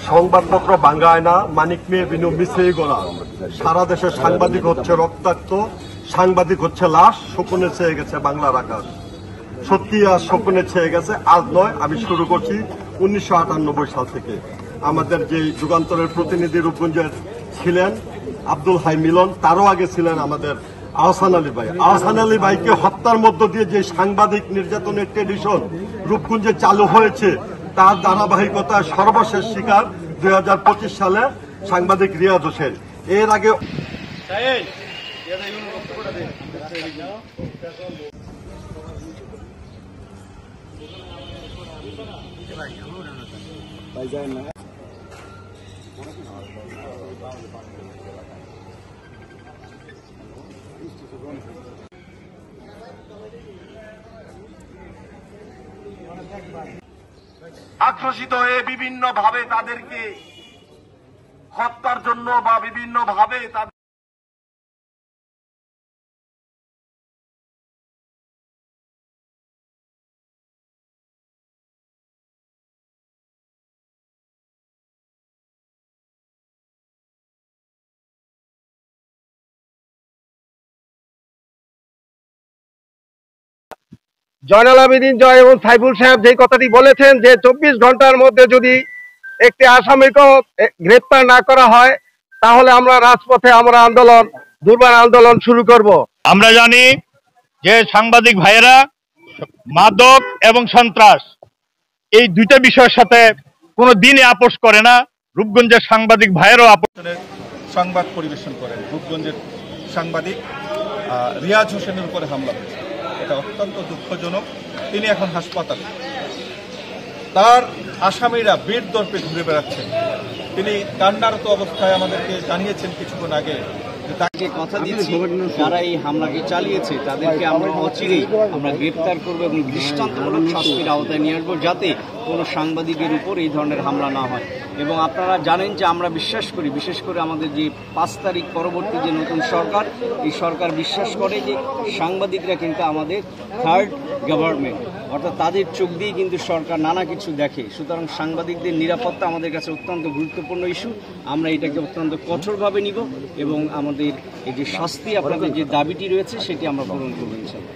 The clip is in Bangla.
সংবাদপত্র বাঙ্গায় না, মানিক মেয়ে বিনু মিছেই গড়া। সারা দেশে সাংবাদিক হচ্ছে রক্তাক্ত, সাংবাদিক হচ্ছে লাশ, শকুনে ছেয়ে গেছে বাংলার আকাশ। সত্যি আজ শকুনে ছেয়ে গেছে, আজ নয়। আমি শুরু করছি 1998 সাল থেকে। আমাদের যে যুগান্তরের প্রতিনিধি রূপগঞ্জের ছিলেন আব্দুল হাই মিলন, তারও আগে ছিলেন আমাদের আহসান আলী ভাই। আহসান আলী ভাইকে হত্যার মধ্য দিয়ে যে সাংবাদিক নির্যাতনের ট্রেডিশন রূপগঞ্জে চালু হয়েছে, তার ধারাবাহিকতায় সর্বশেষ শিকার 2025 সালে সাংবাদিক রিয়াজ হোসেন। এর আগে আক্রোশিত হয়ে বিভিন্ন ভাবে তাদেরকে হত্যার জন্য বা বিভিন্ন ভাবে তাদের জয়নাল আবেদিন জয় এবং সাইফুল সাহেব যে কথাটি বলেছেন যে 24 ঘন্টার মধ্যে যদি একটি আসামিকে গ্রেপ্তার না করা হয় তাহলে আমরা রাজপথে আমরা দুর্বার আন্দোলন শুরু করব। আমরা জানি যে সাংবাদিক ভাইয়েরা মাদক এবং সন্ত্রাস এই দুইটা বিষয়ের সাথে কোনো দিনই আপোষ করে না। রূপগঞ্জের সাংবাদিক ভাইয়েরাও সংবাদ পরিবেশন করেন। রূপগঞ্জের সাংবাদিক রিয়াজ হোসেনের উপরে হামলা হয়েছে, এটা অত্যন্ত দুঃখজনক। তিনি এখন হাসপাতালে, তার আসামিরা বীর দর্পে ঘুরে বেড়াচ্ছেন। তিনি কান্নারত অবস্থায় আমাদেরকে জানিয়েছেন কিছুক্ষণ আগে যে তাকে কথা দিচ্ছি যারা এই হামলাকে চালিয়েছে তাদেরকে আমরা অচিরেই আমরা গ্রেপ্তার করবো এবং দৃষ্টান্তমূলক শাস্তির আওতায় নিয়ে আসবো, যাতে কোনো সাংবাদিকের উপর এই ধরনের হামলা না হয়। এবং আপনারা জানেন যে আমরা বিশ্বাস করি, বিশেষ করে আমাদের যে 5 তারিখ পরবর্তী যে নতুন সরকার, এই সরকার বিশ্বাস করে যে সাংবাদিকরা কিন্তু আমাদের থার্ড গভর্নমেন্ট, অর্থাৎ তাদের চোখ দিয়ে কিন্তু সরকার নানা কিছু দেখে। সুতরাং সাংবাদিকদের নিরাপত্তা আমাদের কাছে অত্যন্ত গুরুত্বপূর্ণ ইস্যু। আমরা এটাকে অত্যন্ত কঠোরভাবে নিব এবং আমাদের এই যে শাস্তি, আপনাদের যে দাবিটি রয়েছে সেটি আমরা পূরণ করবো ইনশাআল্লাহ।